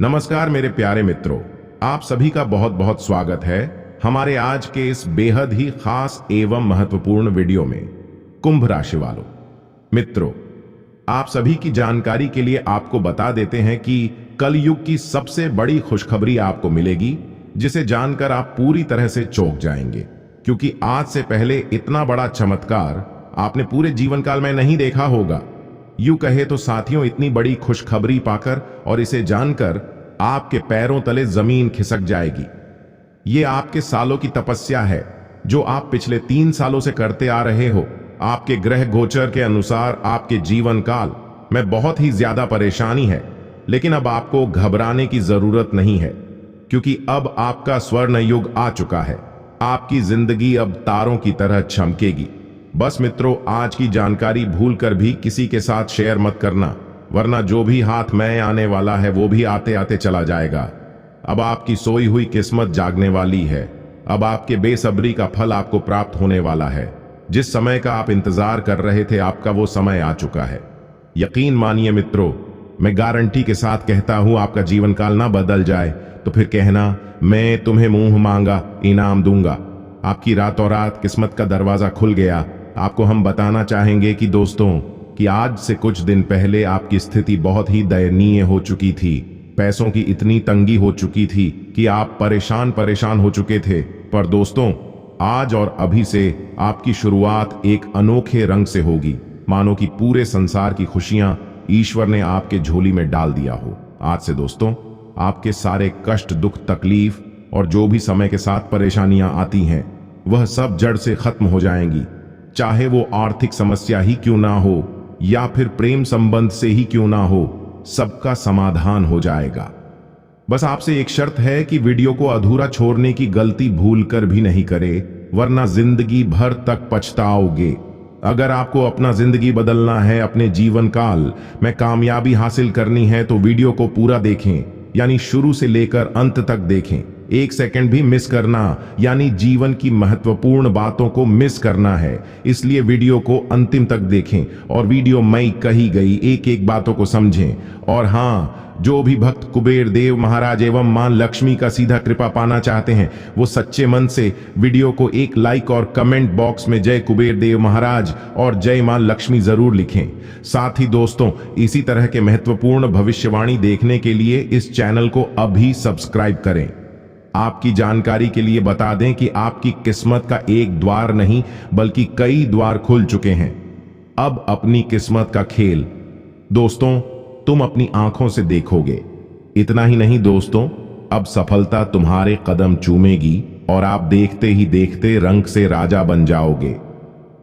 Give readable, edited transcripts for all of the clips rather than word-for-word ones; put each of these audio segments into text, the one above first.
नमस्कार मेरे प्यारे मित्रों, आप सभी का बहुत बहुत स्वागत है हमारे आज के इस बेहद ही खास एवं महत्वपूर्ण वीडियो में। कुंभ राशि वालों, मित्रों, आप सभी की जानकारी के लिए आपको बता देते हैं कि कलयुग की सबसे बड़ी खुशखबरी आपको मिलेगी, जिसे जानकर आप पूरी तरह से चौंक जाएंगे, क्योंकि आज से पहले इतना बड़ा चमत्कार आपने पूरे जीवन काल में नहीं देखा होगा। यूं कहे तो साथियों, इतनी बड़ी खुशखबरी पाकर और इसे जानकर आपके पैरों तले जमीन खिसक जाएगी। ये आपके सालों की तपस्या है जो आप पिछले 3 सालों से करते आ रहे हो। आपके ग्रह गोचर के अनुसार आपके जीवन काल में बहुत ही ज्यादा परेशानी है, लेकिन अब आपको घबराने की जरूरत नहीं है, क्योंकि अब आपका स्वर्ण युग आ चुका है। आपकी जिंदगी अब तारों की तरह चमकेगी। बस मित्रों, आज की जानकारी भूलकर भी किसी के साथ शेयर मत करना, वरना जो भी हाथ में आने वाला है वो भी आते आते चला जाएगा। अब आपकी सोई हुई किस्मत जागने वाली है। अब आपके बेसब्री का फल आपको प्राप्त होने वाला है। जिस समय का आप इंतजार कर रहे थे, आपका वो समय आ चुका है। यकीन मानिए मित्रों, मैं गारंटी के साथ कहता हूं, आपका जीवन काल ना बदल जाए तो फिर कहना मैं तुम्हें मुंह मांगा इनाम दूंगा। आपकी रातों रात किस्मत का दरवाजा खुल गया। आपको हम बताना चाहेंगे कि दोस्तों, कि आज से कुछ दिन पहले आपकी स्थिति बहुत ही दयनीय हो चुकी थी। पैसों की इतनी तंगी हो चुकी थी कि आप परेशान हो चुके थे। पर दोस्तों, आज और अभी से आपकी शुरुआत एक अनोखे रंग से होगी, मानो कि पूरे संसार की खुशियां ईश्वर ने आपके झोली में डाल दिया हो। आज से दोस्तों, आपके सारे कष्ट, दुख, तकलीफ और जो भी समय के साथ परेशानियां आती हैं, वह सब जड़ से खत्म हो जाएंगी। चाहे वो आर्थिक समस्या ही क्यों ना हो या फिर प्रेम संबंध से ही क्यों ना हो, सबका समाधान हो जाएगा। बस आपसे एक शर्त है कि वीडियो को अधूरा छोड़ने की गलती भूलकर भी नहीं करे, वरना जिंदगी भर तक पछताओगे। अगर आपको अपना जिंदगी बदलना है, अपने जीवन काल में कामयाबी हासिल करनी है, तो वीडियो को पूरा देखें, यानी शुरू से लेकर अंत तक देखें। 1 सेकंड भी मिस करना यानी जीवन की महत्वपूर्ण बातों को मिस करना है। इसलिए वीडियो को अंतिम तक देखें और वीडियो में कही गई एक एक बातों को समझें। और हाँ, जो भी भक्त कुबेर देव महाराज एवं मां लक्ष्मी का सीधा कृपा पाना चाहते हैं, वो सच्चे मन से वीडियो को एक लाइक और कमेंट बॉक्स में जय कुबेर देव महाराज और जय मां लक्ष्मी जरूर लिखें। साथ ही दोस्तों, इसी तरह के महत्वपूर्ण भविष्यवाणी देखने के लिए इस चैनल को अभी सब्सक्राइब करें। आपकी जानकारी के लिए बता दें कि आपकी किस्मत का एक द्वार नहीं बल्कि कई द्वार खुल चुके हैं। अब अपनी किस्मत का खेल दोस्तों तुम अपनी आंखों से देखोगे। इतना ही नहीं दोस्तों, अब सफलता तुम्हारे कदम चूमेगी और आप देखते ही देखते रंग से राजा बन जाओगे।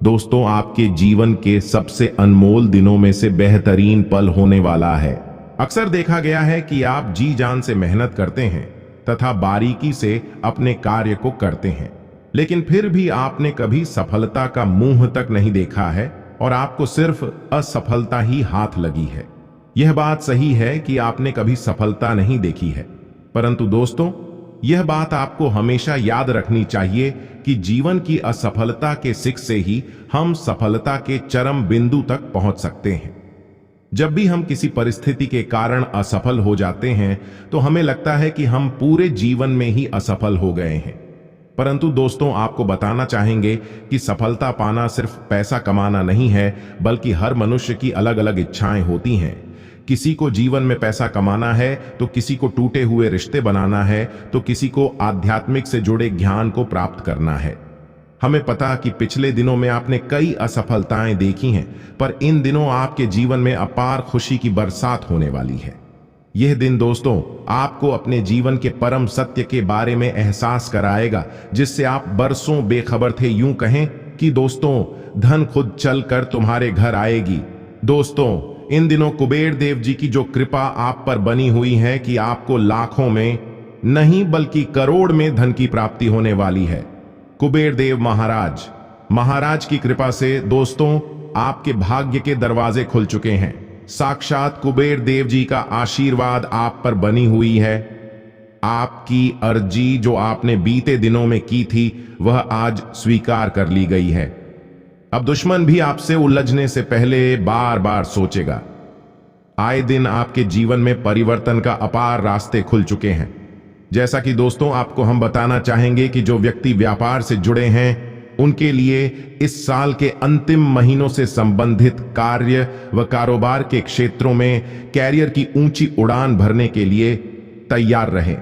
दोस्तों, आपके जीवन के सबसे अनमोल दिनों में से बेहतरीन पल होने वाला है। अक्सर देखा गया है कि आप जी जान से मेहनत करते हैं तथा बारीकी से अपने कार्य को करते हैं, लेकिन फिर भी आपने कभी सफलता का मुंह तक नहीं देखा है और आपको सिर्फ असफलता ही हाथ लगी है। यह बात सही है कि आपने कभी सफलता नहीं देखी है, परंतु दोस्तों, यह बात आपको हमेशा याद रखनी चाहिए कि जीवन की असफलता के सीख से ही हम सफलता के चरम बिंदु तक पहुंच सकते हैं। जब भी हम किसी परिस्थिति के कारण असफल हो जाते हैं तो हमें लगता है कि हम पूरे जीवन में ही असफल हो गए हैं, परंतु दोस्तों, आपको बताना चाहेंगे कि सफलता पाना सिर्फ पैसा कमाना नहीं है, बल्कि हर मनुष्य की अलग अलग इच्छाएं होती हैं। किसी को जीवन में पैसा कमाना है, तो किसी को टूटे हुए रिश्ते बनाना है, तो किसी को आध्यात्मिक से जुड़े ज्ञान को प्राप्त करना है। हमें पता कि पिछले दिनों में आपने कई असफलताएं देखी हैं, पर इन दिनों आपके जीवन में अपार खुशी की बरसात होने वाली है। यह दिन दोस्तों आपको अपने जीवन के परम सत्य के बारे में एहसास कराएगा, जिससे आप बरसों बेखबर थे। यूं कहें कि दोस्तों, धन खुद चलकर तुम्हारे घर आएगी। दोस्तों, इन दिनों कुबेर देव जी की जो कृपा आप पर बनी हुई है कि आपको लाखों में नहीं बल्कि करोड़ में धन की प्राप्ति होने वाली है। कुबेर देव महाराज की कृपा से दोस्तों आपके भाग्य के दरवाजे खुल चुके हैं। साक्षात कुबेर देव जी का आशीर्वाद आप पर बनी हुई है। आपकी अर्जी जो आपने बीते दिनों में की थी, वह आज स्वीकार कर ली गई है। अब दुश्मन भी आपसे उलझने से पहले बार बार सोचेगा। आए दिन आपके जीवन में परिवर्तन का अपार रास्ते खुल चुके हैं। जैसा कि दोस्तों आपको हम बताना चाहेंगे कि जो व्यक्ति व्यापार से जुड़े हैं उनके लिए इस साल के अंतिम महीनों से संबंधित कार्य व कारोबार के क्षेत्रों में कैरियर की ऊंची उड़ान भरने के लिए तैयार रहें।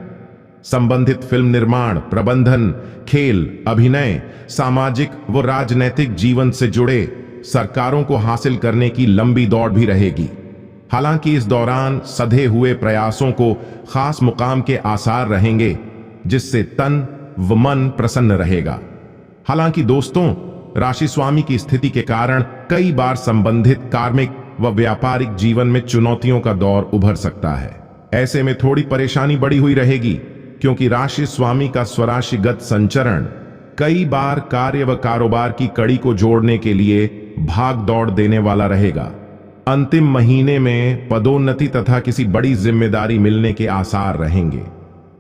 संबंधित फिल्म निर्माण, प्रबंधन, खेल, अभिनय, सामाजिक व राजनैतिक जीवन से जुड़े सरकारों को हासिल करने की लंबी दौड़ भी रहेगी। हालांकि इस दौरान सधे हुए प्रयासों को खास मुकाम के आसार रहेंगे, जिससे तन व मन प्रसन्न रहेगा। हालांकि दोस्तों, राशि स्वामी की स्थिति के कारण कई बार संबंधित कार्मिक व व्यापारिक जीवन में चुनौतियों का दौर उभर सकता है। ऐसे में थोड़ी परेशानी बढ़ी हुई रहेगी, क्योंकि राशि स्वामी का स्वराशिगत संचरण कई बार कार्य व कारोबार की कड़ी को जोड़ने के लिए भाग दौड़ देने वाला रहेगा। अंतिम महीने में पदोन्नति तथा किसी बड़ी जिम्मेदारी मिलने के आसार रहेंगे।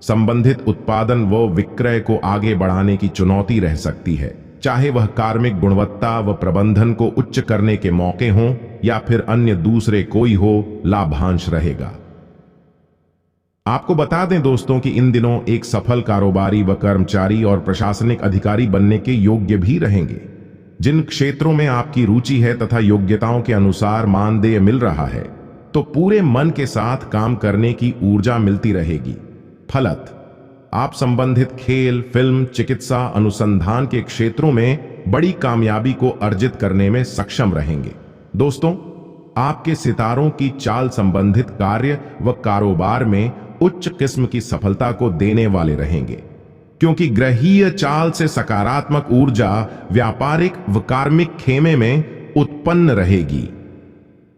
संबंधित उत्पादन व विक्रय को आगे बढ़ाने की चुनौती रह सकती है, चाहे वह कार्मिक गुणवत्ता व प्रबंधन को उच्च करने के मौके हों या फिर अन्य दूसरे कोई हो, लाभांश रहेगा। आपको बता दें दोस्तों कि इन दिनों एक सफल कारोबारी व कर्मचारी और प्रशासनिक अधिकारी बनने के योग्य भी रहेंगे। जिन क्षेत्रों में आपकी रुचि है तथा योग्यताओं के अनुसार मानदेय मिल रहा है, तो पूरे मन के साथ काम करने की ऊर्जा मिलती रहेगी। फलत आप संबंधित खेल, फिल्म, चिकित्सा, अनुसंधान के क्षेत्रों में बड़ी कामयाबी को अर्जित करने में सक्षम रहेंगे। दोस्तों, आपके सितारों की चाल संबंधित कार्य व कारोबार में उच्च किस्म की सफलता को देने वाले रहेंगे, क्योंकि ग्रहीय चाल से सकारात्मक ऊर्जा व्यापारिक व कार्मिक खेमे में उत्पन्न रहेगी।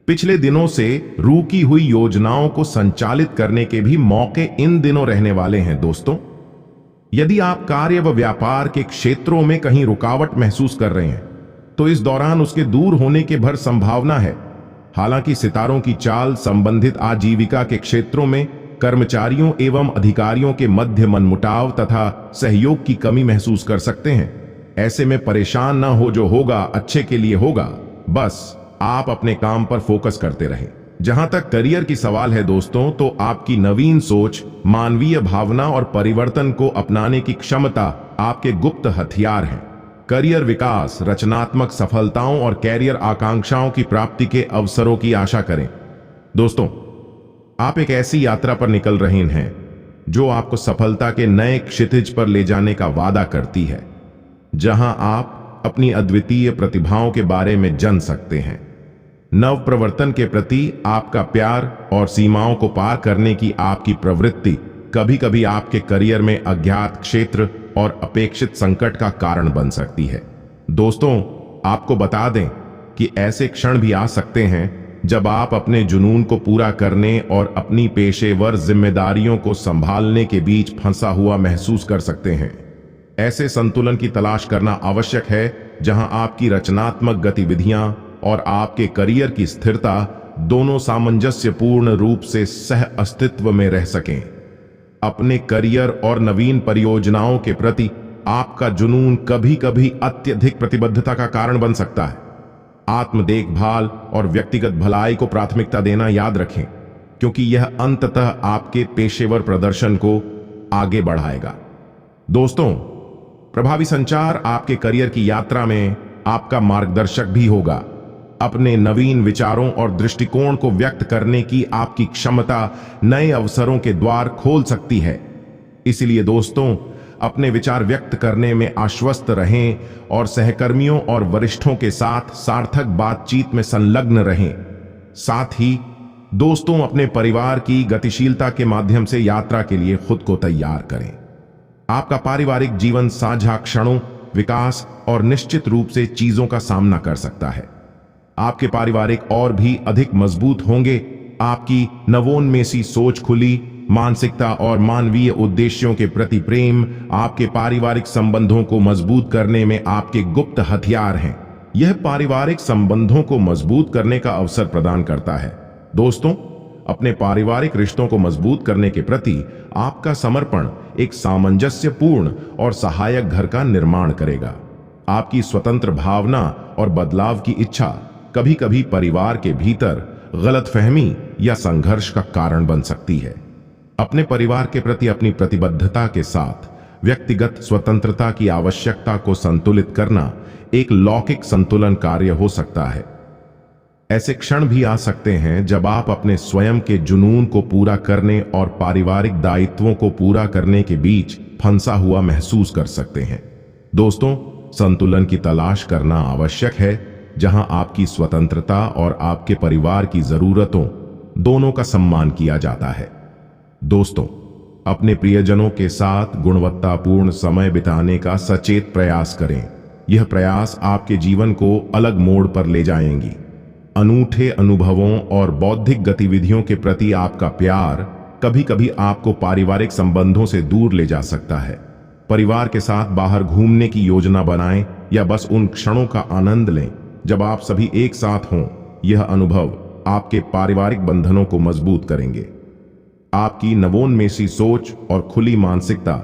पिछले दिनों से रुकी हुई योजनाओं को संचालित करने के भी मौके इन दिनों रहने वाले हैं। दोस्तों, यदि आप कार्य व व्यापार के क्षेत्रों में कहीं रुकावट महसूस कर रहे हैं, तो इस दौरान उसके दूर होने के भर संभावना है। हालांकि सितारों की चाल संबंधित आजीविका के क्षेत्रों में कर्मचारियों एवं अधिकारियों के मध्य मनमुटाव तथा सहयोग की कमी महसूस कर सकते हैं। ऐसे में परेशान ना हो, जो होगा अच्छे के लिए होगा। बस आप अपने काम पर फोकस करते रहें। जहां तक करियर की सवाल है दोस्तों, तो आपकी नवीन सोच, मानवीय भावना और परिवर्तन को अपनाने की क्षमता आपके गुप्त हथियार हैं। करियर विकास, रचनात्मक सफलताओं और कैरियर आकांक्षाओं की प्राप्ति के अवसरों की आशा करें। दोस्तों, आप एक ऐसी यात्रा पर निकल रहे हैं जो आपको सफलता के नए क्षितिज पर ले जाने का वादा करती है, जहां आप अपनी अद्वितीय प्रतिभाओं के बारे में जान सकते हैं। नव प्रवर्तन के प्रति आपका प्यार और सीमाओं को पार करने की आपकी प्रवृत्ति कभी कभी आपके करियर में अज्ञात क्षेत्र और अपेक्षित संकट का कारण बन सकती है। दोस्तों, आपको बता दें कि ऐसे क्षण भी आ सकते हैं जब आप अपने जुनून को पूरा करने और अपनी पेशेवर जिम्मेदारियों को संभालने के बीच फंसा हुआ महसूस कर सकते हैं। ऐसे संतुलन की तलाश करना आवश्यक है जहां आपकी रचनात्मक गतिविधियां और आपके करियर की स्थिरता दोनों सामंजस्यपूर्ण रूप से सह अस्तित्व में रह सकें। अपने करियर और नवीन परियोजनाओं के प्रति आपका जुनून कभी कभी अत्यधिक प्रतिबद्धता का कारण बन सकता है। आत्म देखभाल और व्यक्तिगत भलाई को प्राथमिकता देना याद रखें, क्योंकि यह अंततः आपके पेशेवर प्रदर्शन को आगे बढ़ाएगा। दोस्तों, प्रभावी संचार आपके करियर की यात्रा में आपका मार्गदर्शक भी होगा। अपने नवीन विचारों और दृष्टिकोण को व्यक्त करने की आपकी क्षमता नए अवसरों के द्वार खोल सकती है। इसलिए दोस्तों, अपने विचार व्यक्त करने में आश्वस्त रहें और सहकर्मियों और वरिष्ठों के साथ सार्थक बातचीत में संलग्न रहें। साथ ही दोस्तों, अपने परिवार की गतिशीलता के माध्यम से यात्रा के लिए खुद को तैयार करें। आपका पारिवारिक जीवन साझा क्षणों, विकास और निश्चित रूप से चीजों का सामना कर सकता है। आपके पारिवारिक और भी अधिक मजबूत होंगे। आपकी नवोन्मेषी सोच, खुली मानसिकता और मानवीय उद्देश्यों के प्रति प्रेम आपके पारिवारिक संबंधों को मजबूत करने में आपके गुप्त हथियार हैं। यह पारिवारिक संबंधों को मजबूत करने का अवसर प्रदान करता है। दोस्तों, अपने पारिवारिक रिश्तों को मजबूत करने के प्रति आपका समर्पण एक सामंजस्यपूर्ण और सहायक घर का निर्माण करेगा। आपकी स्वतंत्र भावना और बदलाव की इच्छा कभी कभी परिवार के भीतर गलतफहमी या संघर्ष का कारण बन सकती है। अपने परिवार के प्रति अपनी प्रतिबद्धता के साथ व्यक्तिगत स्वतंत्रता की आवश्यकता को संतुलित करना एक लौकिक संतुलन कार्य हो सकता है। ऐसे क्षण भी आ सकते हैं जब आप अपने स्वयं के जुनून को पूरा करने और पारिवारिक दायित्वों को पूरा करने के बीच फंसा हुआ महसूस कर सकते हैं। दोस्तों, संतुलन की तलाश करना आवश्यक है, जहां आपकी स्वतंत्रता और आपके परिवार की जरूरतों दोनों का सम्मान किया जाता है। दोस्तों, अपने प्रियजनों के साथ गुणवत्तापूर्ण समय बिताने का सचेत प्रयास करें। यह प्रयास आपके जीवन को अलग मोड़ पर ले जाएंगी। अनूठे अनुभवों और बौद्धिक गतिविधियों के प्रति आपका प्यार कभी कभी आपको पारिवारिक संबंधों से दूर ले जा सकता है। परिवार के साथ बाहर घूमने की योजना बनाएं या बस उन क्षणों का आनंद लें जब आप सभी एक साथ हों। यह अनुभव आपके पारिवारिक बंधनों को मजबूत करेंगे। आपकी नवोन्मेषी सोच और खुली मानसिकता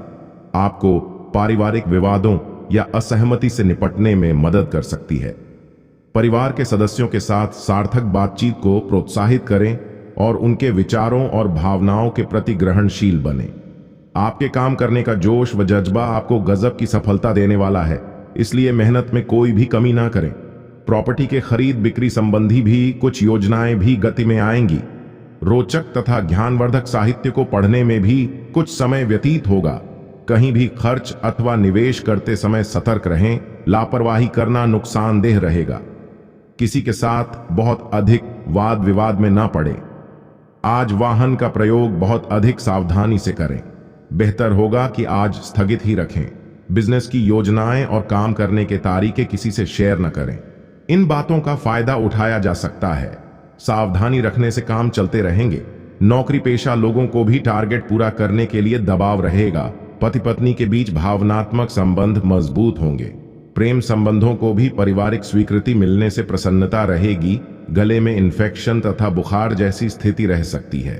आपको पारिवारिक विवादों या असहमति से निपटने में मदद कर सकती है। परिवार के सदस्यों के साथ सार्थक बातचीत को प्रोत्साहित करें और उनके विचारों और भावनाओं के प्रति ग्रहणशील बनें। आपके काम करने का जोश व जज्बा आपको गजब की सफलता देने वाला है, इसलिए मेहनत में कोई भी कमी ना करें। प्रॉपर्टी के खरीद बिक्री संबंधी भी कुछ योजनाएं भी गति में आएंगी। रोचक तथा ज्ञानवर्धक साहित्य को पढ़ने में भी कुछ समय व्यतीत होगा। कहीं भी खर्च अथवा निवेश करते समय सतर्क रहें, लापरवाही करना नुकसानदेह रहेगा। किसी के साथ बहुत अधिक वाद विवाद में ना पड़े। आज वाहन का प्रयोग बहुत अधिक सावधानी से करें। बेहतर होगा कि आज स्थगित ही रखें। बिजनेस की योजनाएं और काम करने के तरीके किसी से शेयर न करें। इन बातों का फायदा उठाया जा सकता है। सावधानी रखने से काम चलते रहेंगे। नौकरी पेशा लोगों को भी टारगेट पूरा करने के लिए दबाव रहेगा। पति पत्नी के बीच भावनात्मक संबंध मजबूत होंगे। प्रेम संबंधों को भी पारिवारिक स्वीकृति मिलने से प्रसन्नता रहेगी। गले में इन्फेक्शन तथा बुखार जैसी स्थिति रह सकती है।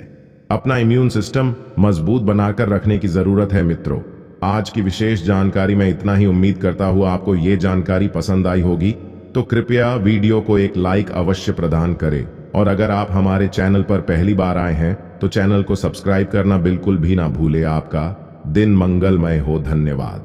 अपना इम्यून सिस्टम मजबूत बनाकर रखने की जरूरत है। मित्रों, आज की विशेष जानकारी में इतना ही। उम्मीद करता हूँ आपको ये जानकारी पसंद आई होगी, तो कृपया वीडियो को एक लाइक अवश्य प्रदान करें। और अगर आप हमारे चैनल पर पहली बार आए हैं तो चैनल को सब्सक्राइब करना बिल्कुल भी ना भूले। आपका दिन मंगलमय हो। धन्यवाद।